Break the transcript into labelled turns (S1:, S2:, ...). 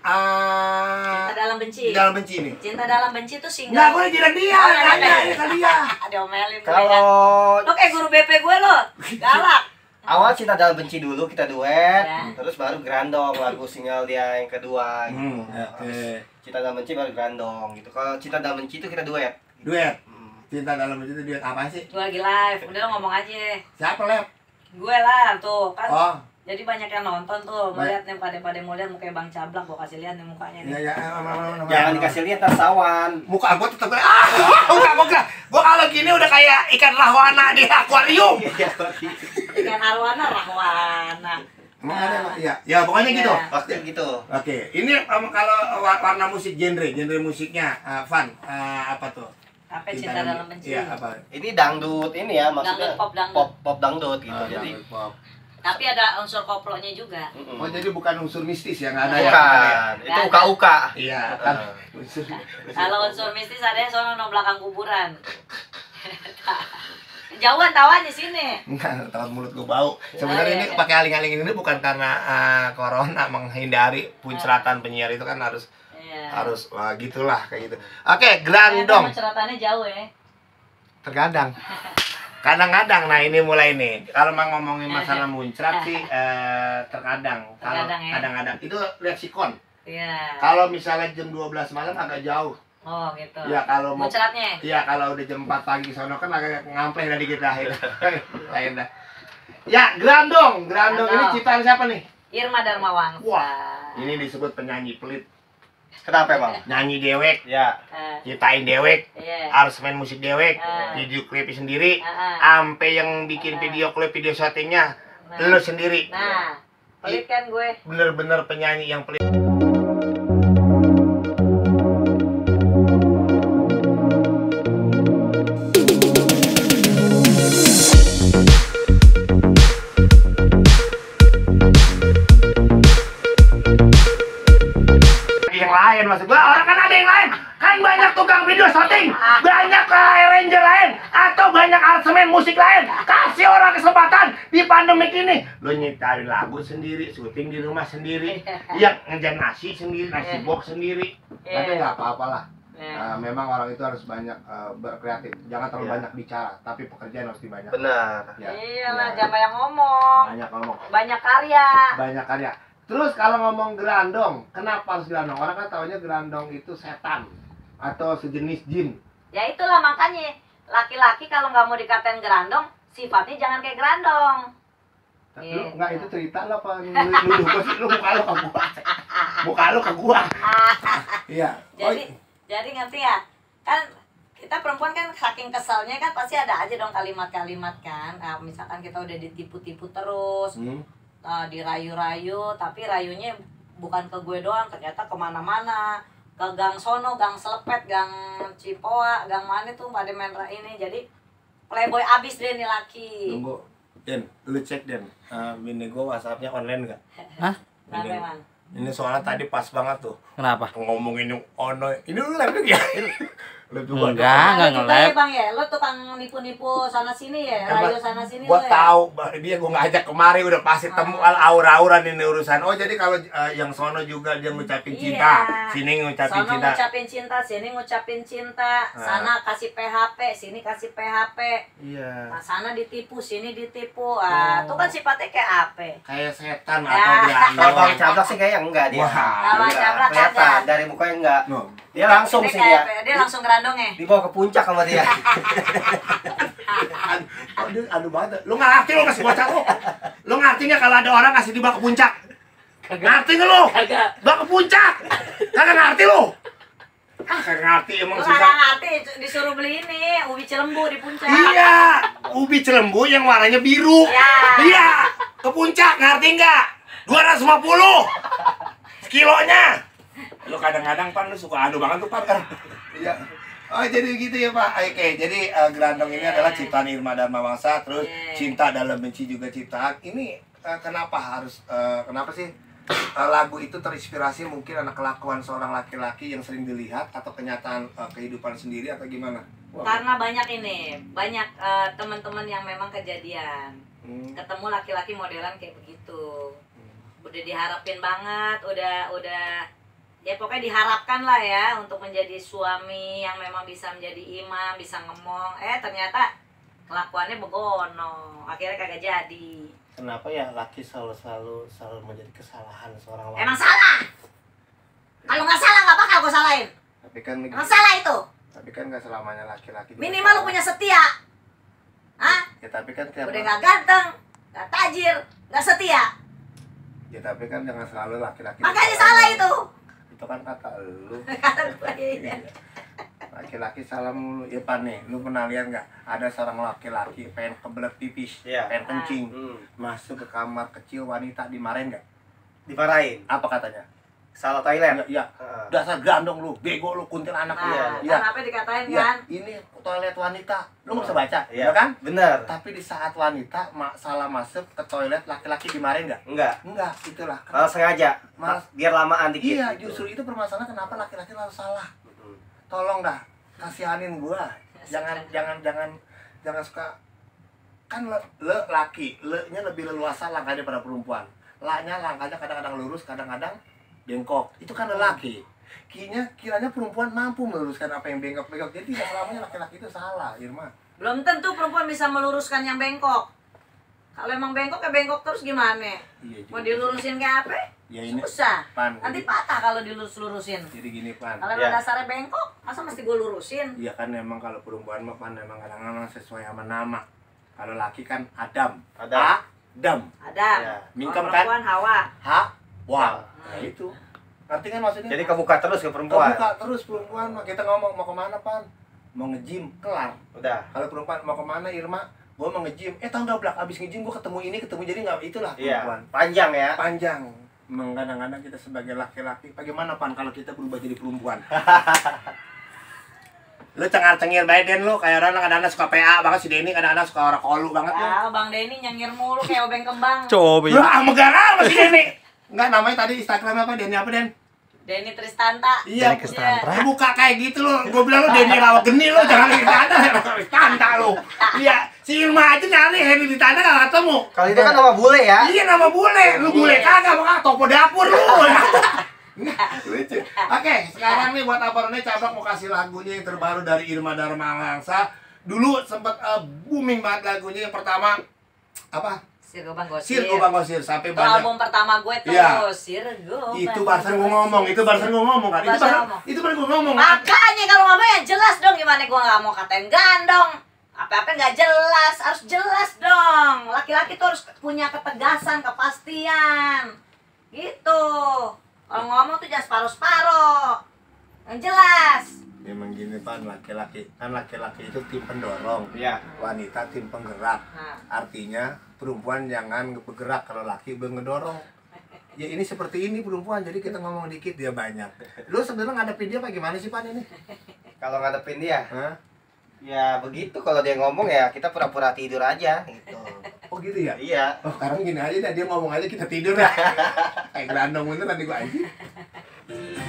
S1: Cinta Dalam Benci.
S2: Dalam Benci nih.
S1: Cinta Dalam Benci tuh single.
S2: Nggak, gue bilang dia. Nanya kali dia.
S1: Diomelin.
S3: Kalau
S1: Lo kayak guru BP gue lo. Galak.
S3: awal Cinta Dalam Benci dulu kita duet,
S1: Ya.
S3: terus baru Grandong lagu single dia yang kedua. Gitu.
S2: Oke.
S3: Cinta Dalam Benci baru Grandong gitu. Kalau Cinta Dalam Benci itu kita duet.
S2: Duet. Cinta Dalam Benci itu duet apa sih?
S1: Gue lagi live. Udah lo ngomong aja.
S2: Siapa Lep?
S1: Gue lah tuh kan.
S2: Oh.
S1: Jadi banyak yang nonton tuh, melihat nih pada mau lihat mukanya Bang Cablak, gua kasih lihat nih mukanya nih.
S2: Iya,
S3: Jangan dikasih lihat tersawan.
S2: Muka gua tetep muka. Gua kalau gini udah kayak ikan rahwana di akuarium.
S1: Ikan Rahwana.
S2: Emang ada Pak? Iya. Ya pokoknya gitu.
S3: Pasti gitu.
S2: Oke. Ini kalau warna musik genre musiknya Van apa tuh?
S1: Apa Cinta Dalam Benci?
S2: Iya, apa?
S3: Ini dangdut ini ya maksudnya.
S1: Dangdut,
S3: pop dangdut gitu. Jadi
S1: tapi ada unsur koplonya juga.
S2: oh jadi bukan unsur mistis yang ada
S3: bukan. Itu uka-uka.
S2: Iya kan.
S1: Kalau unsur mistis ada yang sono no belakang kuburan. Jauhan tawanya sini.
S2: Enggak, takut mulut gua bau. Sebenarnya ini pakai aling-aling ini bukan karena corona, menghindari puncratan penyiar itu kan harus wah gitulah kayak gitu. Oke, Grandong.
S1: Puncratannya jauh ya.
S2: Terkadang. Kadang-kadang, nah ini mulai nih. Kalau mau ngomongin masalah muncrat sih terkadang. Kalau kadang-kadang itu lihat sikon.
S1: Iya.
S2: Kalau misalnya jam 12 malam agak jauh.
S1: Oh gitu.
S2: Ya kalau mau
S1: muncratnya.
S2: Iya, kalau udah jam 4 pagi sono kan agak ngampleh dari kita lain dah. Ya, Grandong ini ciptaan siapa nih?
S1: Irma Darmawangsa.
S2: Wah, ini disebut penyanyi pelit.
S3: Kenapa emang?
S2: Nyanyi dewek,
S3: Ya.
S2: ciptain dewek,
S1: Iya.
S2: harus main musik dewek, video klip sendiri, sampai yang bikin video klip, video syutingnya lu sendiri.
S1: Nah, pelit kan gue.
S2: Bener-bener penyanyi yang pelit. Yang lain maksud gua, orang kan ada yang lain, kan banyak tukang video syuting, banyak arranger lain, atau banyak aransemen musik lain. Kasih orang kesempatan di pandemik ini. Lu nyiptain lagu sendiri, syuting di rumah sendiri, yang ngejar nasi sendiri, nasi box sendiri. Tapi nggak apa-apalah. Memang orang itu harus banyak berkreatif, jangan terlalu banyak bicara, tapi pekerjaan harus dibanyak.
S3: Benar.
S2: Ya.
S1: Iyalah, jangan banyak ngomong.
S2: Banyak ngomong.
S1: Banyak karya.
S2: Banyak karya. Terus kalau ngomong Grandong, kenapa harus Grandong? Orang kan taunya Grandong itu setan atau sejenis jin.
S1: Ya itulah makanya laki-laki kalau nggak mau dikatain Grandong, sifatnya jangan kayak Grandong.
S2: Lu enggak itu cerita lo apa? Lu muka lu ke gua. Muka lu ke gua. Iya.
S1: Jadi ngerti ya? Kan kita perempuan kan saking keselnya kan pasti ada aja dong kalimat-kalimat kan. Nah, misalkan kita udah ditipu-tipu terus. Dirayu-rayu, tapi rayunya bukan ke gue doang, ternyata kemana-mana, ke gang sono, gang selepet, gang Cipoa, gang mana tuh pada main ini. Jadi playboy abis deh nih laki.
S2: Tunggu, Den, lu cek Den, bini gua WhatsAppnya online nggak?
S4: Hah?
S1: Kenapa, Man?
S2: Ini soalnya tadi pas banget tuh.
S4: Kenapa?
S2: Ngomongin ono, ini lu live ya? Lu juga
S4: Enggak nge-live.
S1: Ya, Bang ya, lo tukang nipu-nipu sana sini ya, rayu sana sini.
S2: Gua tahu, dia gua ngajak kemari udah pasti temu aura-auran ini urusan. Oh, jadi kalau yang sono juga dia ngucapin cinta, sini ngucapin
S1: sono
S2: cinta.
S1: ngucapin cinta, sini ngucapin cinta, sana kasih PHP, sini kasih PHP.
S2: Iya.
S1: Nah, sana ditipu, sini ditipu. Itu kan sifatnya kayak apa?
S2: Kayak setan
S1: Ya.
S2: atau
S3: Kalau Bang
S2: Grandong.
S3: Cablak sih kayaknya enggak dia.
S2: Wah.
S1: Bang Cablak
S3: Kelihatan
S1: kagak.
S3: dari mukanya enggak.
S2: No.
S3: Dia langsung
S1: Ini
S3: sih
S1: kayak dia langsung Grandong ya.
S3: dibawa ke puncak sama dia.
S2: Aduh banget. Lu nggak ngerti lu masih bocah lu. Lu ngerti nggak kalau ada orang ngasih dibawa ke puncak? Ngerti nggak lu?
S1: Kagak.
S2: Bawa ke puncak. Kagak ngerti lu. Kagak ngerti emang
S1: Lu
S2: susah.
S1: nggak ngerti disuruh beli ini ubi cilembu di puncak.
S2: Iya, ubi cilembu yang warnanya biru.
S1: Ya.
S2: Iya, ke puncak ngerti nggak? 250 kilonya. Lu kadang-kadang Pan lu suka anu banget tuh Pan. Iya. Oh jadi gitu ya Pak. Oke, jadi Grandong ini adalah ciptaan Irma Darmawangsa, terus Cinta Dalam Benci juga ciptaan. Ini kenapa harus kenapa sih lagu itu terinspirasi mungkin anak kelakuan seorang laki-laki yang sering dilihat atau kenyataan kehidupan sendiri atau gimana?
S1: Karena banyak banyak teman-teman yang memang kejadian. Ketemu laki-laki modelan kayak begitu. Udah diharapin banget, udah Ya pokoknya diharapkan lah ya untuk menjadi suami yang memang bisa menjadi imam, bisa ngomong. Ternyata kelakuannya begono, akhirnya kagak jadi.
S4: Kenapa ya laki selalu menjadi kesalahan seorang wanita?
S1: Emang salah? Kalau nggak salah nggak bakal gue salahin.
S2: Tapi kan
S1: Emang salah itu?
S2: Tapi kan nggak selamanya laki-laki.
S1: Minimal lu punya setia. Hah?
S2: Ya tapi kan tiap
S1: Udah nggak ganteng, nggak tajir, nggak setia.
S2: Ya tapi kan jangan selalu laki-laki.
S1: Makanya salah itu.
S2: Itu kan kata lu.
S1: Kata gue iya.
S2: Laki-laki salah mulu. Ya Pan nih, lu pernah lihat nggak? Ada seorang laki-laki pengen kebelet pipis,
S3: Iya.
S2: pengen kencing, masuk ke kamar kecil wanita dimarahin nggak?
S3: Dimarahin.
S2: Apa katanya?
S3: Salah toilet.
S2: Ya, dasar gandong lu, bego lu, kuntilanak lu.
S1: Nah,
S2: Iya.
S1: kan apa dikatain
S2: Iya,
S1: kan?
S2: ini toilet wanita. Lu nggak bisa baca,
S3: Iya
S2: ya kan?
S3: Bener.
S2: Tapi di saat wanita salah masuk ke toilet, laki-laki dimarahin nggak?
S3: Enggak.
S2: Enggak, itulah.
S3: Malah sengaja.
S2: Malas.
S3: Biar lamaan dikit.
S2: Iya, justru itu permasalahan kenapa laki-laki lalu salah. Tolong dah, kasihanin gua. Jangan suka kan le laki, le-nya lebih leluasa langkahnya daripada perempuan. La-nya langkahnya kadang-kadang lurus, kadang-kadang bengkok. Itu kan lelaki. Kiranya perempuan mampu meluruskan apa yang bengkok-bengkok. Jadi tidak selamanya laki-laki itu salah, Irma.
S1: Belum tentu perempuan bisa meluruskan yang bengkok. Kalau emang bengkok ya bengkok terus gimana?
S2: Iya juga.
S1: Mau dilurusin kayak apa?
S2: Ya ini
S1: Susah.
S2: Pan.
S1: Nanti patah kalau dilurus-lurusin.
S2: Jadi gini, Pan.
S1: Kalau
S3: Ya.
S1: emang dasarnya bengkok, masa mesti gue lurusin?
S2: Iya kan memang kalau perempuan mah Pan memang kadang-kadang sesuai sama nama. Kalau laki kan Adam.
S3: Adam.
S2: Adam.
S1: Ada.
S3: Ya.
S2: Mingkem
S1: Kalau
S2: kan?
S1: perempuan Hawa.
S2: Wah. Nah itu. Ngerti kan maksudnya?
S3: Jadi kebuka terus ke perempuan.
S2: Kebuka terus perempuan. Kita ngomong mau kemana, Pan? Mau nge-gym, kelar.
S3: Udah.
S2: Kalau perempuan mau kemana, Irma? Gue mau nge-gym. Tau nggak Blak? Abis nge-gym gue ketemu ini, ketemu jadi nggak. Itulah
S3: Iya.
S2: perempuan.
S3: Panjang ya.
S2: Panjang. Kadang-kadang kita sebagai laki-laki, bagaimana Pan kalau kita berubah jadi perempuan? Lu cengar-cengir badan lu kayak orang kadang-kadang suka PA banget si Denny, kadang-kadang suka orang kolu banget lu.
S1: Ah, Bang Denny nyengir mulu kayak obeng kembang.
S4: Coba
S2: Lu megara sama si Denny. Enggak, namanya tadi Instagram apa? Denny apa, Den?
S1: Denny Tristanta.
S2: Iya,
S4: Denny Kristantra.
S2: Lu buka kayak gitu lu. Gua bilang lu Denny Rawat Geni lu, jangan Tristanta lu. Iya, si Irma aja nyari Henry di tanah enggak ketemu.
S3: Kalau itu kan nama bule ya.
S2: Iya, nama bule. Lu bule kagak, maka topo dapur lu. Lucu. Oke, sekarang nih buat apa nih Cabak mau kasih lagunya yang terbaru dari Irma Darmawangsa. Dulu sempat booming banget lagunya. Yang pertama apa?
S1: Sirgo Bang Gosir.
S2: Sirgo Bang Gosir sampai
S1: Itu
S2: banyak.
S1: album pertama gue tuh,
S2: Iya.
S1: Sirgo.
S2: Itu
S1: Bang
S2: barusan gua
S1: Gosir.
S2: ngomong, itu barusan gua ngomong kan. Itu barusan gua ngomong.
S1: Makanya kalau ngomong ya jelas dong, gimana gue nggak mau katain gandong. Apa-apa nggak jelas, harus jelas dong. Laki-laki tuh harus punya ketegasan, kepastian. Gitu. Kalau ngomong tuh jangan separuh-separuh. Yang jelas.
S2: Memang gini Pan, laki-laki kan laki-laki itu tim pendorong,
S3: Iya.
S2: wanita tim penggerak.
S1: Nah.
S2: Artinya perempuan jangan bergerak kalau laki ngedorong. Ya ini seperti ini perempuan, jadi kita ngomong dikit dia banyak. Lu sebenarnya ngadepin dia apa gimana sih Pan ini?
S3: Kalau ngadepin dia,
S2: Hah?
S3: ya begitu. Kalau dia ngomong ya kita pura-pura tidur aja gitu.
S2: Oh gitu ya?
S3: Iya.
S2: Oh sekarang gini aja dah, dia ngomong aja kita tidur ya. Kayak gerandong bener nanti gua aja.